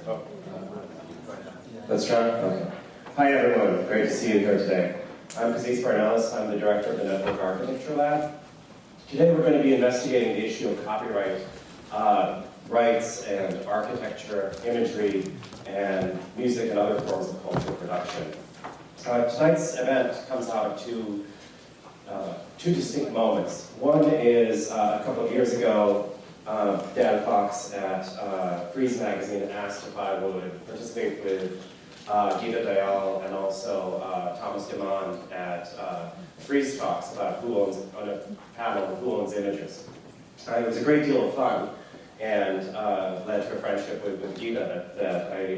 Oh. Let's try. Okay. Hi everyone, great to see you here today. I'm Kazys Varnelis, I'm the director of the Network Architecture Lab. Today we're going to be investigating the issue of copyright rights and architecture, imagery, and music and other forms of cultural production. Tonight's event comes out of two distinct moments. One is a couple of years ago, Dan Fox at Frieze magazine asked if I would participate with Geeta Dayal and also Thomas Demond at Frieze Talks about who owns, on a panel of who owns images. It was a great deal of fun and led to a friendship with Geeta that I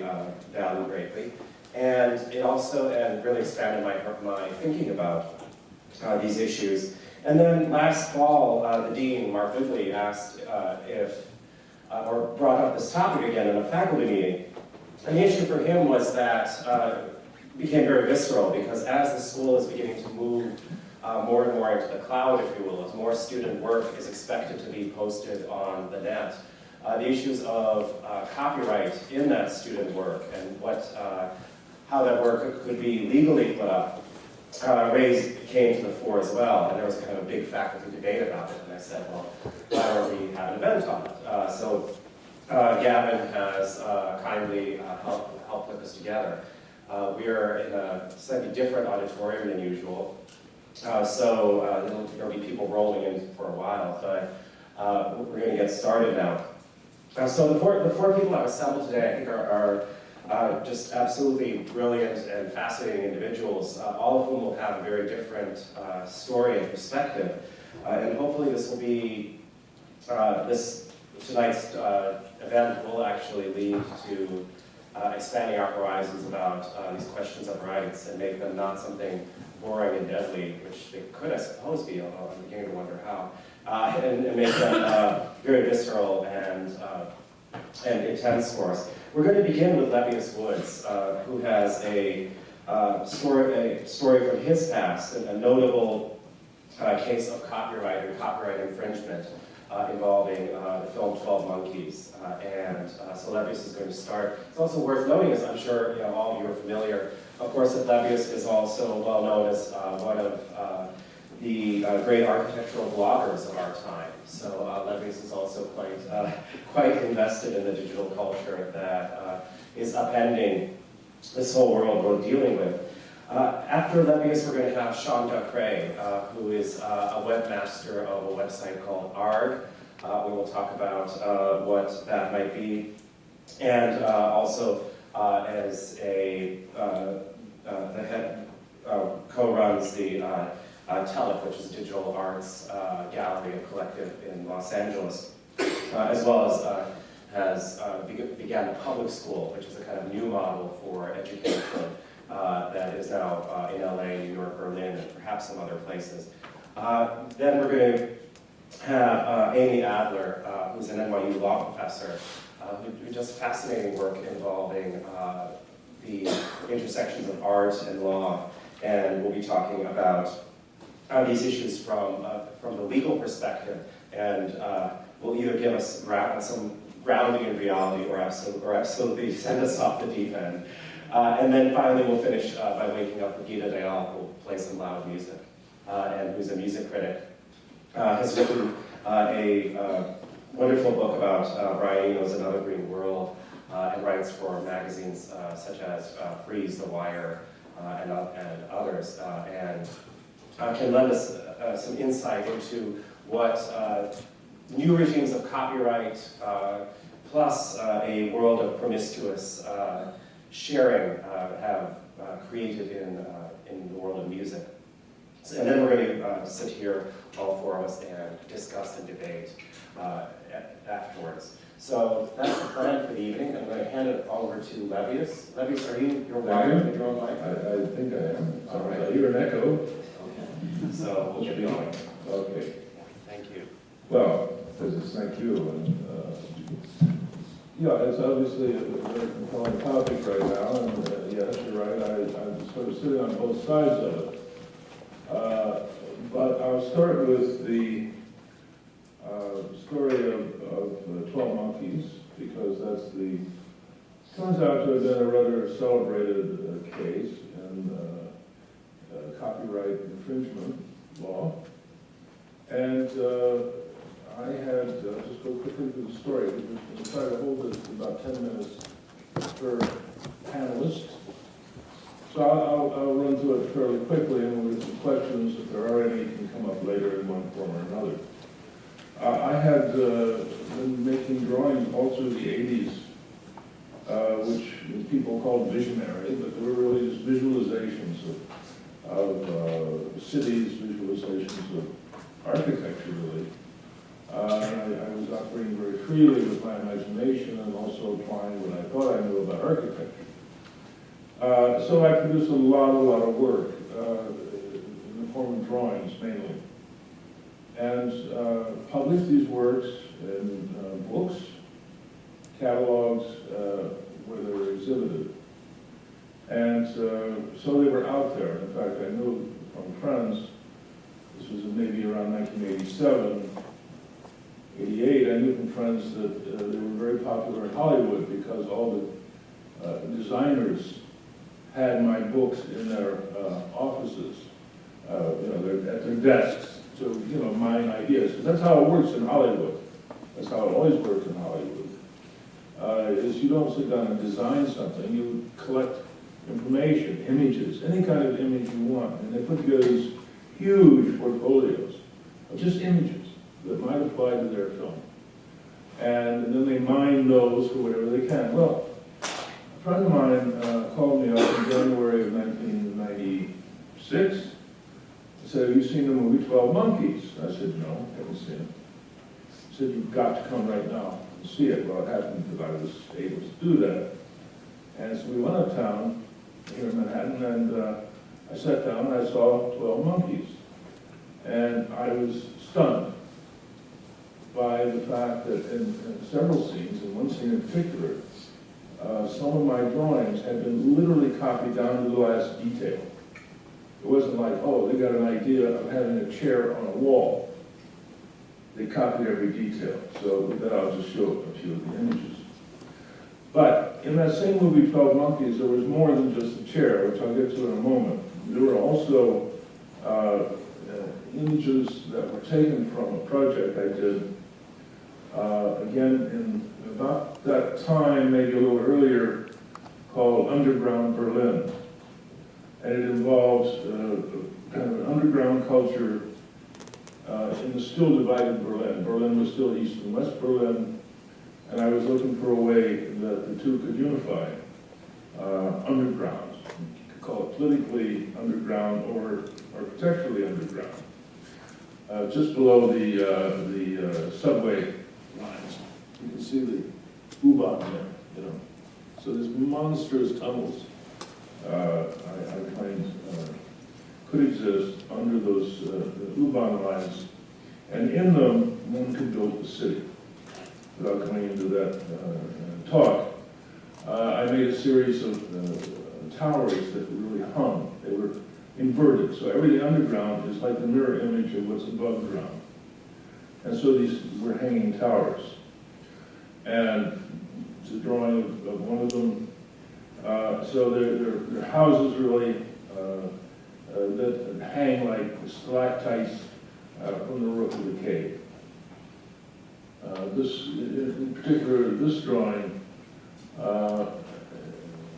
value greatly. And it also really expanded my thinking about these issues. And then last fall, the dean, Mark Lively, asked or brought up this topic again in a faculty meeting. And the issue for him was that it became very visceral because as the school is beginning to move more and more into the cloud, if you will, as more student work is expected to be posted on the net, the issues of copyright in that student work and how that work could be legally put up came to the fore as well. And there was kind of a big faculty debate about it. And I said, well, why don't we have an event on it? So Gavin has kindly helped put this together. We are in a slightly different auditorium than usual. So there'll be people rolling in for a while, but we're going to get started now. So the four people I've assembled today, I think are just absolutely brilliant and fascinating individuals, all of whom will have a very different story and perspective. And hopefully this will be, tonight's event will actually lead to expanding our horizons about these questions of rights and make them not something boring and deadly, which they could, I suppose, be, although I'm beginning to wonder how, and make them very visceral and intense for us. We're going to begin with Lebbeus Woods, who has a story from his past, and a notable case of copyright and copyright infringement involving the film 12 Monkeys. So Lebbeus is going to start. It's also worth noting, as I'm sure all of you are familiar, of course, that Lebbeus is also well known as one of the great architectural bloggers of our time. So Lebbeus is also quite invested in the digital culture that is upending this whole world we're dealing with. After Lebbeus, we're going to have Sean Dockray, who is a webmaster of a website called AAAARG. We will talk about what that might be, and also as the head co-runs the TELIC, which is a digital arts gallery and collective in Los Angeles, as well as began a public school, which is a kind of new model for education that is now in LA, New York, Berlin, and perhaps some other places. Then we're going to have Amy Adler, who's an NYU law professor, who does fascinating work involving the intersections of art and law, and we'll be talking about these issues from the legal perspective, and will either give us some grounding in reality or absolutely send us off the deep end. And then finally we'll finish by waking up with Geeta Dayal, who will play some loud music, and who's a music critic. Has written a wonderful book about Brian Eno's Another Green World, and writes for magazines such as Frieze, The Wire, and others, and can lend us some insight into what new regimes of copyright plus a world of promiscuous sharing have created in the world of music. And then we're going to sit here, all four of us, and discuss and debate afterwards. So that's the plan for the evening. I'm going to hand it over to Lebbeus. Lebbeus, are you're wired with your own mic? I think I am. All right. I hear an echo. Okay. So we'll get going. Okay. Thank you. Well, thank you. And, yeah, it's obviously a very compelling topic right now, and yes, you're right, I'm sort of sitting on both sides of it. But I'll start with the story of 12 Monkeys, because that's the turns out to have been a rather celebrated case in copyright infringement law. And I had, just go quickly through the story, we'll try to hold it to about 10 minutes per panelist. So I'll run through it fairly quickly, and we'll get some questions. If there are any, can come up later in one form or another. I had been making drawings all through the 80s, which people called visionary, but they were really just visualizations of cities, visualizations of architecture, really. I was operating very freely with my imagination and also applying what I thought I knew about architecture. So I produced a lot of work in the form of drawings mainly, and published these works in books, catalogs, where they were exhibited. And so they were out there. In fact, I knew from friends, this was maybe around 1987, 88, I knew from friends that they were very popular in Hollywood because all the designers had my books in their offices, at their desks to, mine ideas. Because that's how it works in Hollywood. That's how it always works in Hollywood. Is you don't sit down and design something, you collect information, images, any kind of image you want, and they put together these huge portfolios of just images that might apply to their film. And then they mine those for whatever they can. Well, a friend of mine called me up in January of 1996 and said, "Have you seen the movie 12 Monkeys?" I said, "No, I haven't seen it." He said, "You've got to come right now and see it." Well, it happened that I was able to do that. And so we went uptown here in Manhattan, and I sat down and I saw 12 Monkeys. And I was stunned by the fact that in several scenes, in one scene in particular, some of my drawings had been literally copied down to the last detail. It wasn't like, oh, they got an idea of having a chair on a wall. They copied every detail. So with that, I'll just show a few of the images. But in that same movie, 12 Monkeys, there was more than just the chair, which I'll get to in a moment. There were also images that were taken from a project I did, again, in about that time, maybe a little earlier, called Underground Berlin. And it involves kind of an underground culture in the still divided Berlin. Berlin was still East and West Berlin, and I was looking for a way that the two could unify. Underground. You could call it politically underground or architecturally underground. Just below the subway lines, you can see the U-Bahn there, So there's monstrous tunnels, I claimed, could exist under those U-Bahn lines, and in them, one could build the city. Without going into that talk, I made a series of towers that really hung. They were inverted, so everything underground is like the mirror image of what's above ground. And so these were hanging towers. And it's a drawing of one of them. So they're houses really that hang like stalactites from the roof of the cave. In particular, this drawing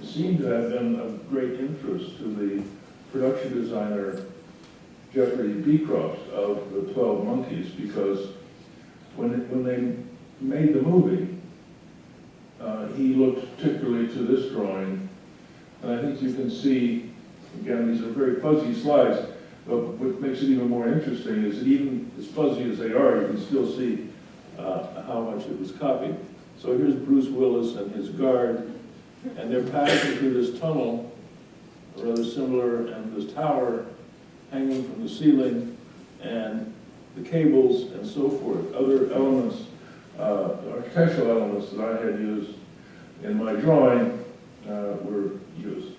seemed to have been of great interest to the production designer Jeffrey Beecroft of the 12 Monkeys, because when they made the movie, he looked particularly to this drawing, and I think you can see, again, these are very fuzzy slides, but what makes it even more interesting is that even as fuzzy as they are, you can still see how much it was copied. So here's Bruce Willis and his guard, and they're passing through this tunnel, rather similar, and this tower hanging from the ceiling, and the cables and so forth. Other elements, architectural elements that I had used in my drawing were used.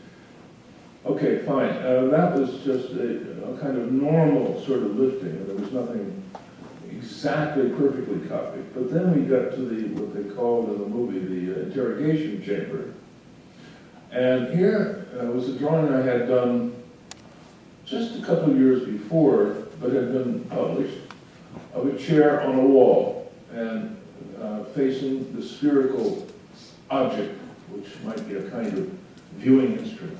Okay, fine. That was just a kind of normal sort of lifting, and there was nothing exactly perfectly copied. But then we got to what they called in the movie the Interrogation Chamber. And here was a drawing I had done just a couple of years before, but had been published, of a chair on a wall and facing the spherical object, which might be a kind of viewing instrument.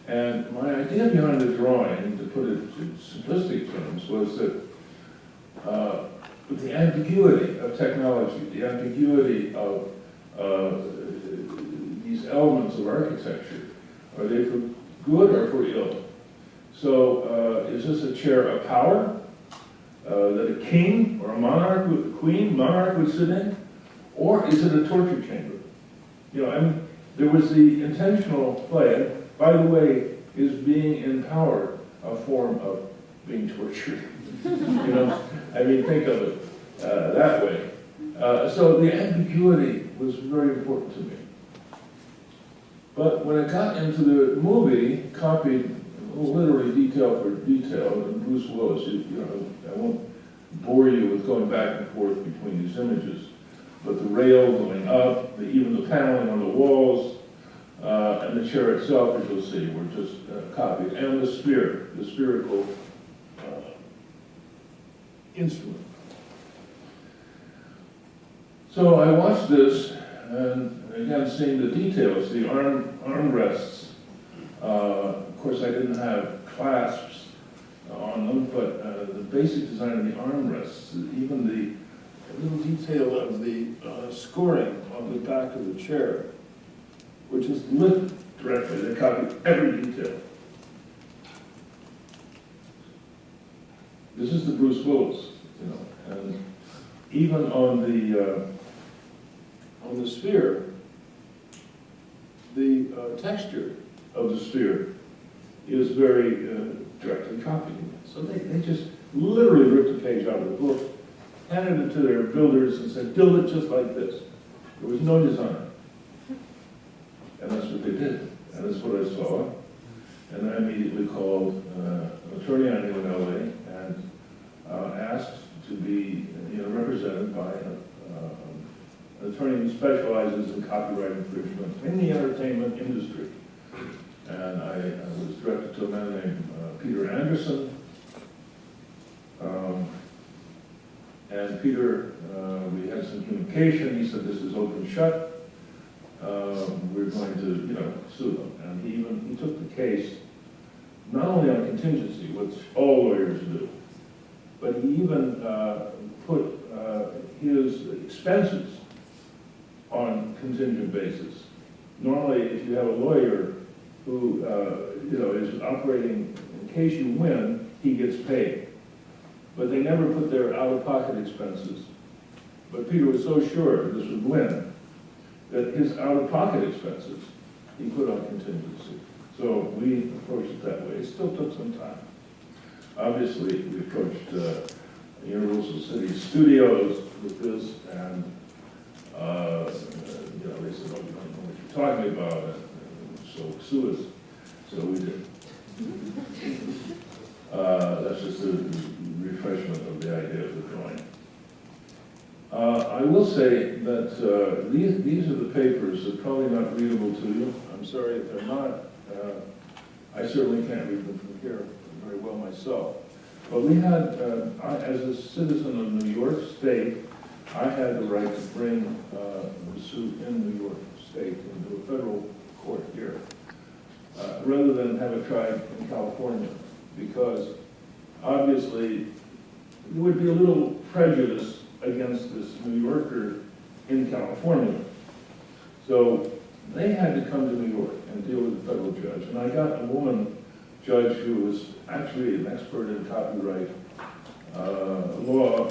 And my idea behind the drawing, to put it in simplistic terms, was that the ambiguity of technology, the ambiguity of these elements of architecture, are they for good or for ill? So is this a chair of power that a king or a monarch, monarch would sit in? Or is it a torture chamber? You know, I mean, there was the intentional play. And by the way, is being in power a form of being tortured? You know, I mean, think of it that way. So the ambiguity was very important to me. But when it got into the movie, copied literally detail for detail, and Bruce Willis, you know, I won't bore you with going back and forth between these images, but the rail going up, even the paneling on the walls, and the chair itself, as you'll see, were just copied, and the sphere, the spherical instrument. So I watched this, and again, seeing the details, the armrests. Of course, I didn't have clasps on them, but the basic design of the armrests, even the little detail of the scoring on the back of the chair, which is lit directly. They copied every detail. This is the Bruce Willis, you know, and even on the sphere, the texture of the sphere is very directly copied. So they just literally ripped a page out of the book, handed it to their builders and said, build it just like this. There was no design. And that's what they did. And that's what I saw. And I immediately called an attorney I knew in LA and asked to be represented by an attorney who specializes in copyright infringement in the entertainment industry. And I was directed to a man named Peter Anderson. And Peter, we had some communication. He said, this is open shut. We're going to, sue them. And he took the case not only on contingency, which all lawyers do, but he even put his expenses on contingent basis. Normally, if you have a lawyer who is operating, in case you win, he gets paid. But they never put their out-of-pocket expenses. But Peter was so sure this would win that his out-of-pocket expenses he put on contingency. So we approached it that way. It still took some time. Obviously, we approached Universal City Studios with this, and they said, "Oh, we don't know what you're talking about," so sue us. So we did. That's just a refreshment of the idea of the drawing. I will say that these are the papers that are probably not readable to you. I'm sorry if they're not. I certainly can't read them from here very well myself. But we had, as a citizen of New York State, I had the right to bring the suit in New York State into a federal court here, rather than have it tried in California, because obviously there would be a little prejudice against this New Yorker in California. So they had to come to New York and deal with the federal judge. And I got a woman judge who was actually an expert in copyright law,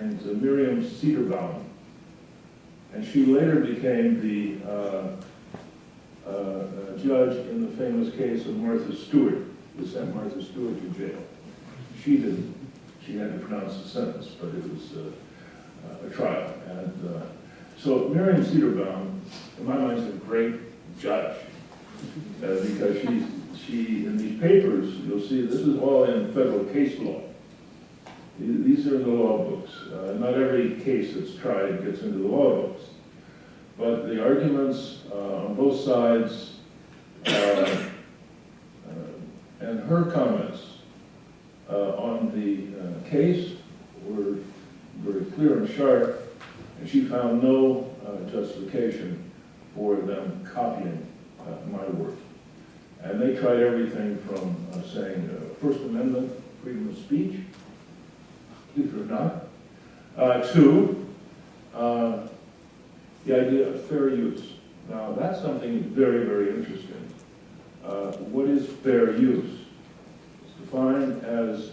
named Miriam Cedarbaum. And she later became the judge in the famous case of Martha Stewart, who sent Martha Stewart to jail. She didn't. She had to pronounce the sentence, but it was a trial. And so Miriam Cedarbaum, in my mind, is a great judge, because she, in these papers, you'll see this is all in federal case law. These are in the law books. Not every case that's tried gets into the law books. But the arguments on both sides And her comments on the case were very clear and sharp, and she found no justification for them copying my work. And they tried everything from saying First Amendment, freedom of speech, believe it or not, to the idea of fair use. Now, that's something very, very interesting. What is fair use? It's defined as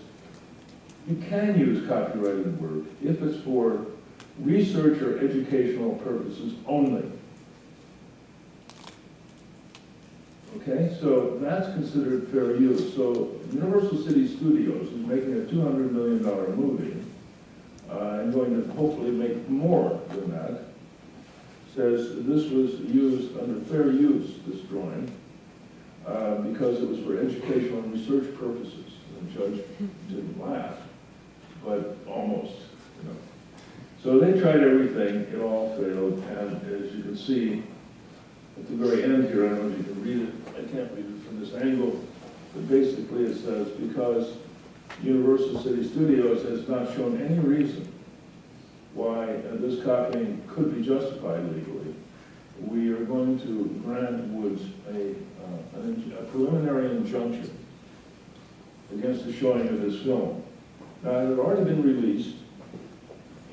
you can use copyrighted work if it's for research or educational purposes only. Okay, so that's considered fair use. So Universal City Studios is making a $200 million movie and going to hopefully make more than that. Says this was used under fair use, this drawing, because it was for educational and research purposes. And the judge didn't laugh, but almost, you know. So they tried everything, it all failed, and as you can see, at the very end here, I don't know if you can read it, I can't read it from this angle, but basically it says, because Universal City Studios has not shown any reason why this copying could be justified legally, we are going to grant Woods a preliminary injunction against the showing of this film. Now, it had already been released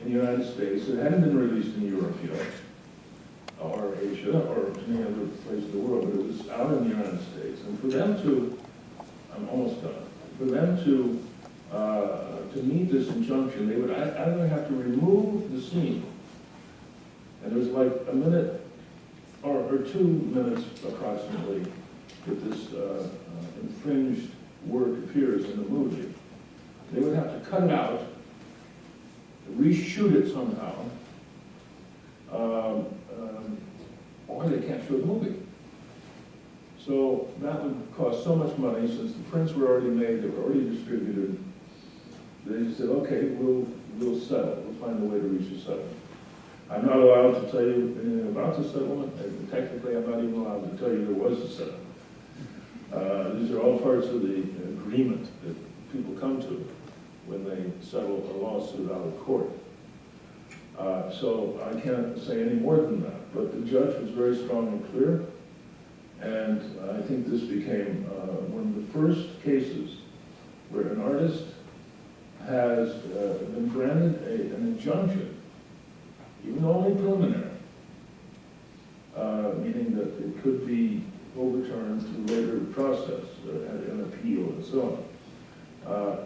in the United States. It hadn't been released in Europe yet, or Asia, or any other place in the world, but it was out in the United States. And for them to, I'm almost done, for them to meet this injunction, they would either have to remove the scene, and it was like a minute or 2 minutes approximately that this infringed work appears in the movie. They would have to cut it out, reshoot it somehow, or they can't show the movie. So that would cost so much money, since the prints were already made, they were already distributed. They just said, okay, we'll settle. We'll find a way to reach a settlement. I'm not allowed to tell you anything about the settlement, and technically I'm not even allowed to tell you there was a settlement. These are all parts of the agreement that people come to when they settle a lawsuit out of court. So I can't say any more than that, but the judge was very strong and clear, and I think this became one of the first cases where an artist has been granted an injunction, even though only preliminary, meaning that it could be overturned through later process, an appeal and so on.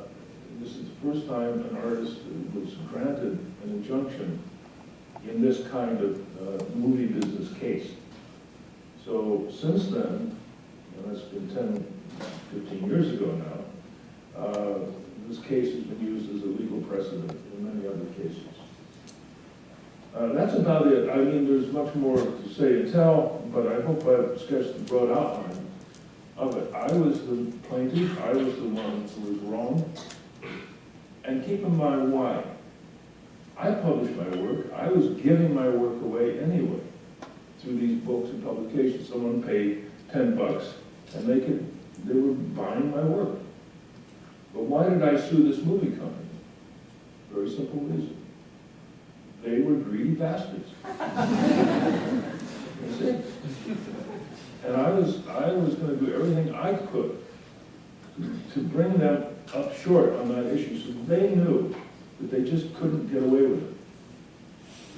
This is the first time an artist was granted an injunction in this kind of movie business case. So since then, and that's been 10, 15 years ago now, this case has been used as a legal precedent in many other cases. That's about it. I mean, there's much more to say and tell, but I hope I've sketched the broad outline of it. I was the plaintiff. I was the one who was wrong. And keep in mind why. I published my work. I was giving my work away anyway through these books and publications. Someone paid $10, and they were buying my work. But why did I sue this movie company? Very simple reason. They were greedy bastards. That's it. And I was going to do everything I could to bring them up short on that issue, so they knew that they just couldn't get away with it.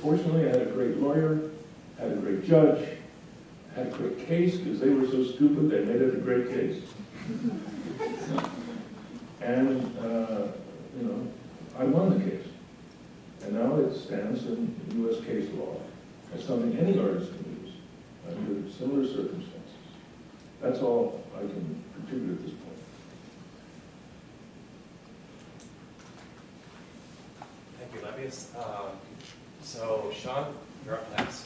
Fortunately, I had a great lawyer, had a great judge, had a great case, because they were so stupid, they made it a great case. And, you know, I won the case. And now it stands in U.S. case law as something any artist can use under similar circumstances. That's all I can contribute at this point. Thank you, Lebbeus. So, Sean, you're up next.